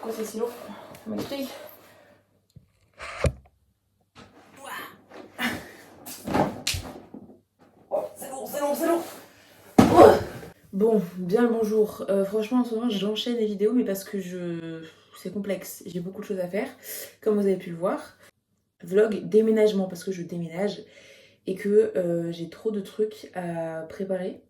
Pourquoi c'est si lourd? Ça m'explique. Oh, c'est lourd, c'est lourd, c'est lourd. Bon, bien le bonjour. Franchement, en ce moment, j'enchaîne les vidéos, mais parce que c'est complexe. J'ai beaucoup de choses à faire, comme vous avez pu le voir. Vlog déménagement, parce que je déménage et que j'ai trop de trucs à préparer.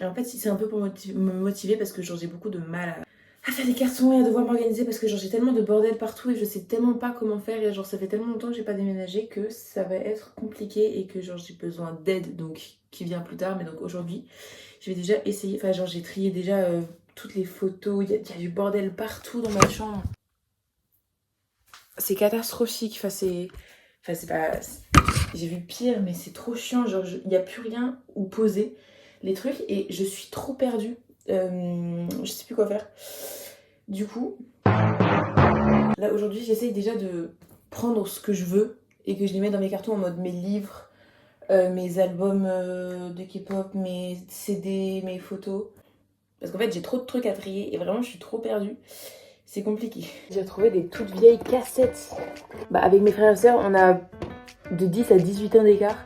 Et en fait, c'est un peu pour me motiver parce que j'ai beaucoup de mal à faire des cartons et à devoir m'organiser parce que j'ai tellement de bordel partout et je sais tellement pas comment faire et ça fait tellement longtemps que j'ai pas déménagé que ça va être compliqué et que j'ai besoin d'aide, donc qui vient plus tard. Mais donc aujourd'hui je vais déjà essayer, j'ai trié déjà toutes les photos, il y a du bordel partout dans ma chambre. C'est catastrophique, c'est pas... J'ai vu pire, mais c'est trop chiant, il n'y a plus rien où poser les trucs et je suis trop perdue. Je sais plus quoi faire. Du coup, là aujourd'hui, j'essaye déjà de prendre ce que je veux et que je les mets dans mes cartons en mode mes livres, mes albums de K-pop, mes CD, mes photos. Parce qu'en fait, j'ai trop de trucs à trier et vraiment, je suis trop perdue. C'est compliqué. J'ai retrouvé des toutes vieilles cassettes. Avec mes frères et sœurs, on a de 10 à 18 ans d'écart.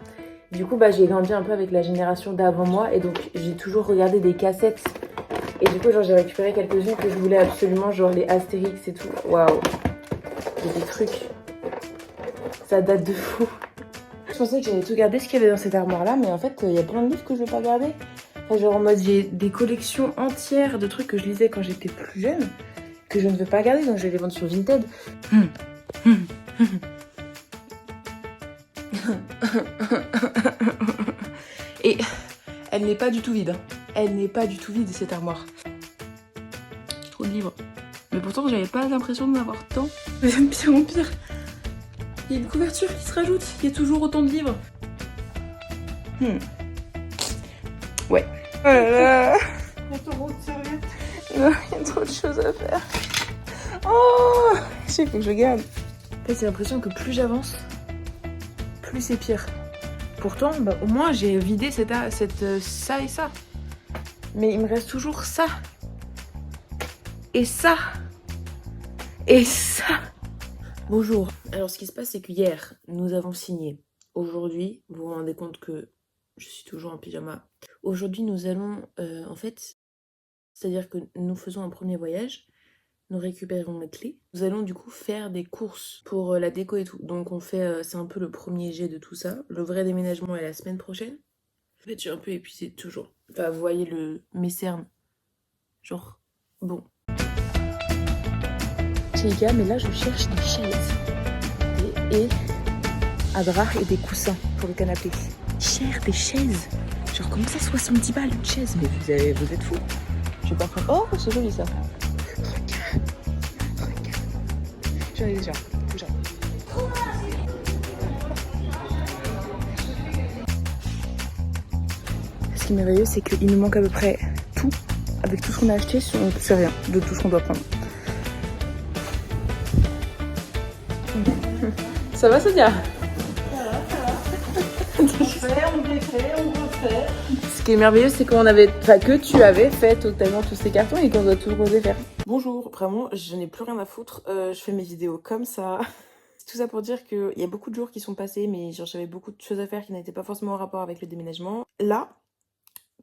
Du coup, j'ai grandi un peu avec la génération d'avant moi et donc j'ai toujours regardé des cassettes. Et du coup, j'ai récupéré quelques-unes que je voulais absolument, genre les Astérix et tout. Waouh! Il y a des trucs. Ça date de fou. Je pensais que j'allais tout garder ce qu'il y avait dans cette armoire-là, mais en fait, il y a plein de livres que je veux pas garder. En mode, j'ai des collections entières de trucs que je lisais quand j'étais plus jeune, que je ne veux pas garder, donc je vais les vendre sur Vinted. Et elle n'est pas du tout vide. Elle n'est pas du tout vide, cette armoire. Trop de livres. Mais pourtant, j'avais pas l'impression d'en avoir tant. Mais de pire en pire. Il y a une couverture qui se rajoute. Il y a toujours autant de livres. Ouais. Oh là là. Il y a trop de serviettes. Non, il y a trop de choses à faire. Oh, je sais, faut que je garde. En fait, j'ai l'impression que plus j'avance, plus c'est pire. Pourtant, au moins, j'ai vidé ça et ça. Mais il me reste toujours ça. Et ça. Et ça. Bonjour. Alors, ce qui se passe, c'est que hier, nous avons signé. Aujourd'hui, vous vous rendez compte que je suis toujours en pyjama. Aujourd'hui, nous allons, c'est-à-dire que nous faisons un premier voyage. Nous récupérons les clés. Nous allons du coup faire des courses pour la déco et tout. Donc on fait, c'est un peu le premier jet de tout ça. Le vrai déménagement est la semaine prochaine. En fait, je suis un peu épuisée toujours. Vous voyez mes cernes. Genre, bon. Chez Ikea, mais là je cherche des chaises. Et un drap et des coussins pour le canapé. Cher, des chaises. Genre comment ça, 70 balles une chaise? Mais vous êtes fous. Je vais pas prendre... Oh, c'est joli ça. J'en ai déjà. Ce qui est merveilleux, c'est qu'il nous manque à peu près tout. Avec tout ce qu'on a acheté, on ne sait rien de tout ce qu'on doit prendre. Ça va, Sonia? Ça va. On défait, on refait. Ce qui est merveilleux, c'est que tu avais fait totalement tous ces cartons et qu'on doit tout redéfaire. Bonjour, vraiment, je n'ai plus rien à foutre. Je fais mes vidéos comme ça. Tout ça pour dire qu'il y a beaucoup de jours qui sont passés, mais j'avais beaucoup de choses à faire qui n'étaient pas forcément en rapport avec le déménagement. Là,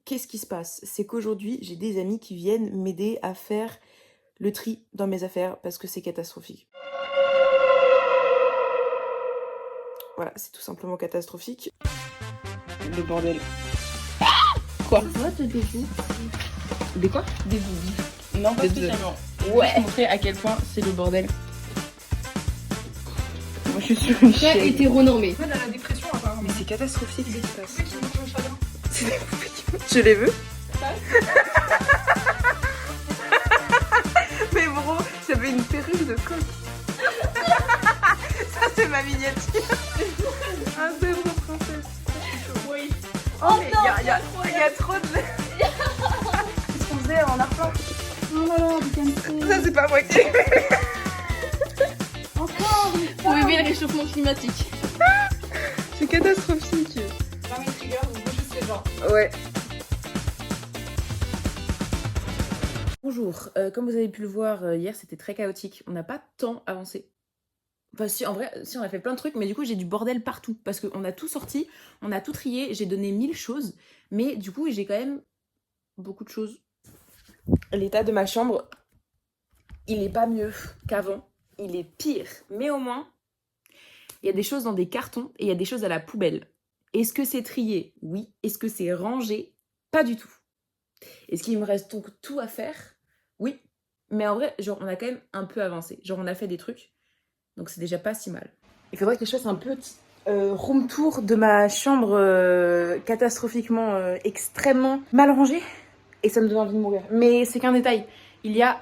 qu'est-ce qui se passe? C'est qu'aujourd'hui, j'ai des amis qui viennent m'aider à faire le tri dans mes affaires parce que c'est catastrophique. Voilà, c'est tout simplement catastrophique. Le bordel. Quoi? Moi, t'as des bouts. Des quoi? Des bouts. Non, pas Des spécialement. Ouais. Je vais te montrer à quel point c'est le bordel. Moi, je suis sur une Très chaise. hétéronormé. Moi, dans la dépression, apparemment. Mais c'est catastrophique ce qui se passe. C'est qui monte le chagrin. C'est des poupées qui montent. Je les veux. Mais bro, j'avais une perruque de coq. Ça, c'est ma miniature. Un zèbre princesse. Oui. Oh, mais il y a trop de... Qu'est-ce qu'on faisait en arpent? Oh là là, putain. Ça, c'est pas moi qui l'ai fait. Encore. Pour éviter le réchauffement climatique. C'est catastrophique. Dans mes triggers, vous juste les gens. Ouais. Bonjour, comme vous avez pu le voir hier, c'était très chaotique. On n'a pas tant avancé. Enfin, si, en vrai, si, on a fait plein de trucs, mais du coup, j'ai du bordel partout. Parce qu'on a tout sorti, on a tout trié, j'ai donné 1000 choses. Mais du coup, j'ai quand même beaucoup de choses. L'état de ma chambre, il est pas mieux qu'avant. Il est pire. Mais au moins, il y a des choses dans des cartons et il y a des choses à la poubelle. Est-ce que c'est trié? Oui. Est-ce que c'est rangé? Pas du tout. Est-ce qu'il me reste donc tout à faire? Oui. Mais en vrai, genre, on a quand même un peu avancé. Genre, on a fait des trucs. Donc, c'est déjà pas si mal. Il faudrait que je fasse un petit room tour de ma chambre catastrophiquement, extrêmement mal rangée. Et ça me donne envie de mourir. Mais c'est qu'un détail. Il y a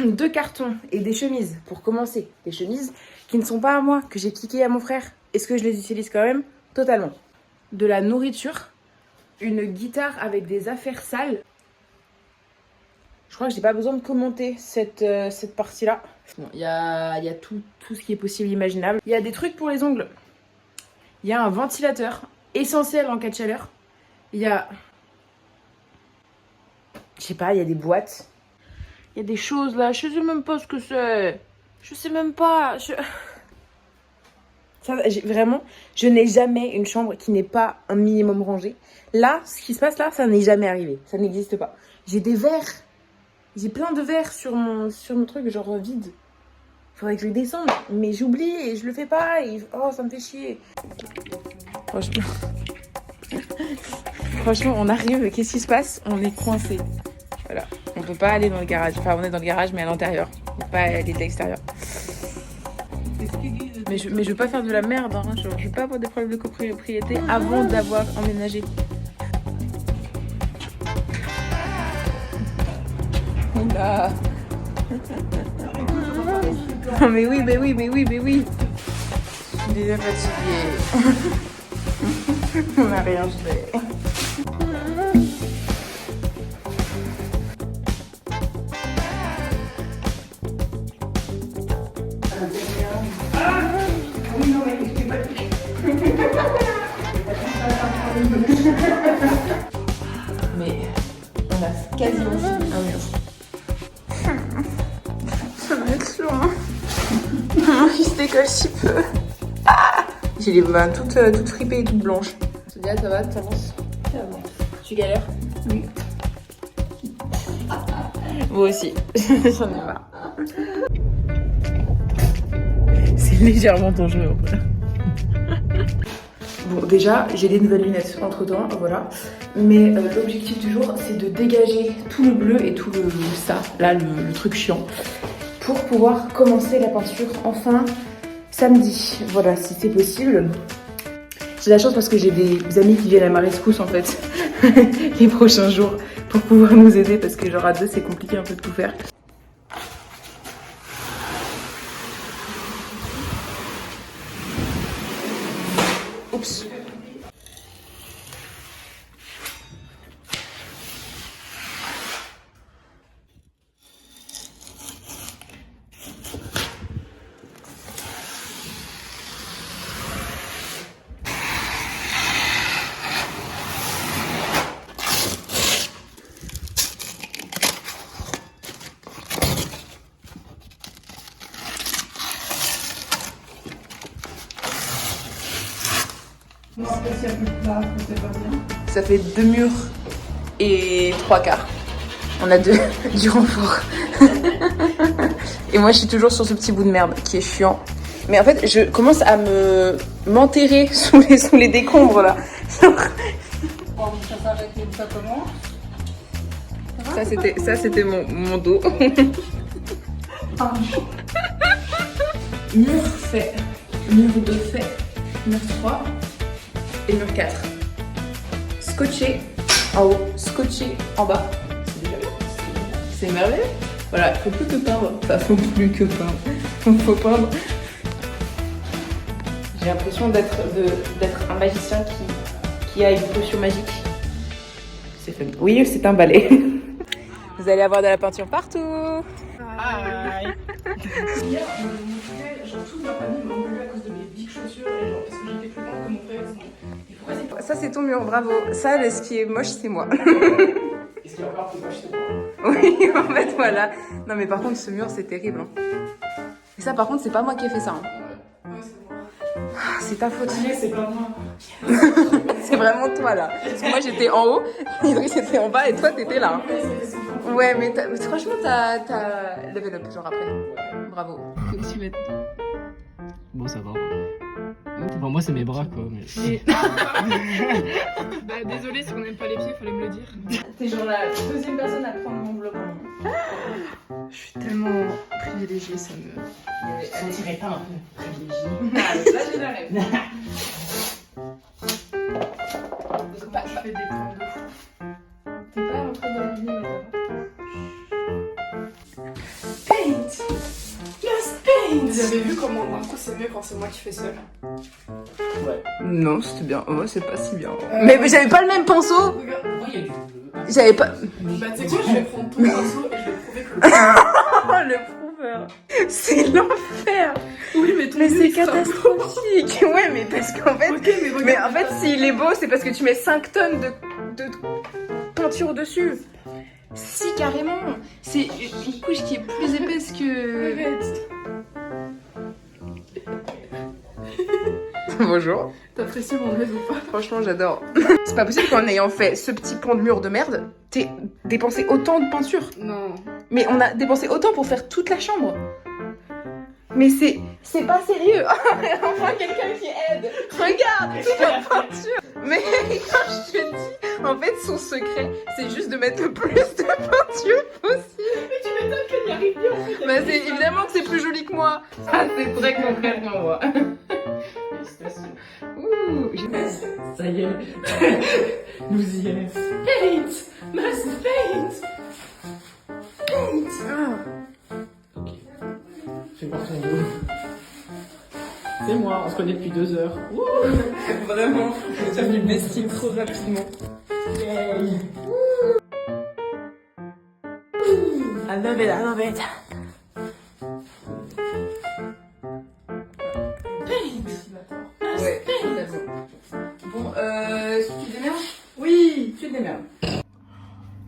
2 cartons et des chemises, pour commencer. Des chemises qui ne sont pas à moi, que j'ai piquées à mon frère. Est-ce que je les utilise quand même? Totalement. De la nourriture. Une guitare avec des affaires sales. Je crois que j'ai pas besoin de commenter cette partie-là. Bon, il y a tout ce qui est possible, imaginable. Il y a des trucs pour les ongles. Il y a un ventilateur, essentiel en cas de chaleur. Il y a... Je sais pas, il y a des boîtes. Il y a des choses là, je sais même pas ce que c'est. Je sais même pas. Ça, vraiment, je n'ai jamais une chambre qui n'est pas un minimum rangée. Là, ce qui se passe là, ça n'est jamais arrivé. Ça n'existe pas. J'ai des verres. J'ai plein de verres sur mon truc, genre vide. Faudrait que je le descende. Mais j'oublie et je le fais pas. Et... Oh, ça me fait chier. Franchement, on arrive. Qu'est-ce qui se passe? On est coincé. Voilà. On peut pas aller dans le garage. Enfin, on est dans le garage, mais à l'intérieur. On peut pas aller de l'extérieur. Mais je veux pas faire de la merde. Hein. Je veux pas avoir des problèmes de copropriété avant d'avoir emménagé. Oula. Oh, mais oui. Je suis déjà fatiguée. On n'a rien fait. Mais on a quasiment fini un mur. Ça va être loin. Il se décolle si peu. Ah, j'ai les mains toutes fripées et toutes blanches. Sonia, ça va? T'avances? T'avances. Tu galères? Oui. Moi aussi. J'en ai marre. C'est légèrement dangereux en vrai. Bon, déjà, j'ai des nouvelles lunettes entre temps, voilà. Mais l'objectif du jour, c'est de dégager tout le bleu et tout le truc chiant, pour pouvoir commencer la peinture enfin samedi. Voilà, si c'est possible. J'ai la chance parce que j'ai des amis qui viennent à ma rescousse en fait les prochains jours pour pouvoir nous aider parce que genre à deux, c'est compliqué un peu de tout faire. Oups. Ça fait 2 murs et 3 quarts. On a du renfort. Et moi je suis toujours sur ce petit bout de merde qui est chiant. Mais en fait je commence à m'enterrer sous les décombres là. Ça c'était mon dos. Mur fait. Mur 2 fait. Mur 3 et mur 4. Scotché en haut, scotché en bas. C'est merveilleux. Voilà, faut plus que peindre. Enfin, faut plus que peindre. Faut peindre. J'ai l'impression d'être un magicien qui a une potion magique. C'est fun. Oui, c'est un balai. Vous allez avoir de la peinture partout. Aïe. Hier, je me disais, genre toute ma famille m'a engueulé à cause de mes big chaussures et genre parce que j'étais plus grande que mon frère. Et pourquoi c'est pas... Ça c'est ton mur, bravo. Ça, ce qui est moche, c'est moi. Et ce qui est encore plus moche, c'est moi. Oui, en fait, voilà. Non, mais par contre, ce mur, c'est terrible. Hein. Et ça, par contre, c'est pas moi qui ai fait ça. Hein. Ouais, c'est moi. Ah, c'est ta faute. Ouais, c'est pas moi. C'est vraiment toi, là. Parce que moi, j'étais en haut, Idriss était en bas, et toi, t'étais là. Hein. Ouais, mais franchement, t'as level up, genre après. Bravo. Bon, ça va. Enfin, moi, c'est mes bras, quoi. Mais... Bah désolé si on n'aime pas les pieds, fallait me le dire. T'es genre la deuxième personne à prendre mon bloc en main. Je suis tellement privilégiée, ça me... Ça tirait pas un peu privilégié. Là, j'ai la rêve. Je fais des points de fou. T'es pas en train de l'abîmer, madame. Vous avez vu comment Marco c'est mieux quand c'est moi qui fais seul? Non, c'était bien. Oh, c'est pas si bien. Mais j'avais pas le même pinceau. Regarde. Oh, il y a du bleu. J'avais pas... Bah tu sais quoi, je vais prendre ton pinceau et je vais prouver que Oh, le prouveur. C'est l'enfer. Oui, mais ton Mais nez, c'est ça va. catastrophique. Ouais, mais parce qu'en fait... Ok, mais regarde. Mais en fait, s'il est beau, c'est parce que tu mets 5 tonnes de peinture dessus. Si, carrément. C'est une couche qui est plus épaisse que... Arrête. Bonjour. T'apprécies mon rêve ou pas? Franchement, j'adore. C'est pas possible qu'en ayant fait ce petit pan de mur de merde, t'aies dépensé autant de peinture. Non. Mais on a dépensé autant pour faire toute la chambre. Mais c'est pas sérieux. Enfin, quelqu'un qui aide. Regarde toute la peinture. Mais quand je te dis, en fait, son secret, c'est juste de mettre le plus de peinture possible. Mais tu m'étonnes qu'elle n'y arrive bien en fait. Bah, c'est évidemment que c'est plus joli que moi. Ah, c'est très concrètement moi. Félicitations. Ouh, Ça y est. Nous y est. Paint! Must paint! Ok. Fais voir ton dos. C'est moi, on se connaît depuis 2 heures. Wouh. Vraiment, tu as mis le bestie trop rapidement. Yay. I love it, I love it. Ouais, totalement. Bon, tu te démerdes? Oui, tu te démerdes.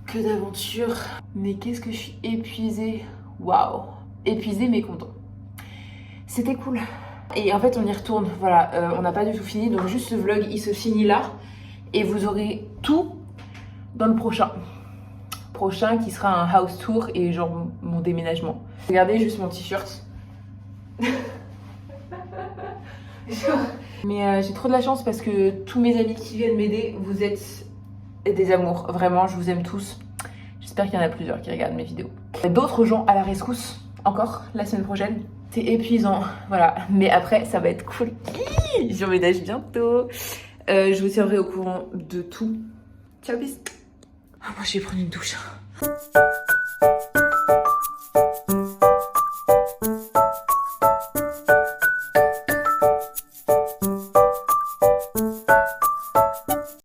Que d'aventure. Mais qu'est-ce que je suis épuisée. Waouh. Épuisée mais content. C'était cool. Et en fait, on y retourne. Voilà, on n'a pas du tout fini. Donc juste ce vlog, il se finit là. Et vous aurez tout dans le prochain. Prochain qui sera un house tour et genre mon déménagement. Regardez juste mon t-shirt. Mais j'ai trop de la chance parce que tous mes amis qui viennent m'aider, vous êtes des amours. Vraiment, je vous aime tous. J'espère qu'il y en a plusieurs qui regardent mes vidéos. D'autres gens à la rescousse, encore, la semaine prochaine. C'est épuisant, voilà. Mais après, ça va être cool. J'emménage bientôt. Je vous tiendrai au courant de tout. Ciao, bis. Ah, moi, je vais prendre une douche.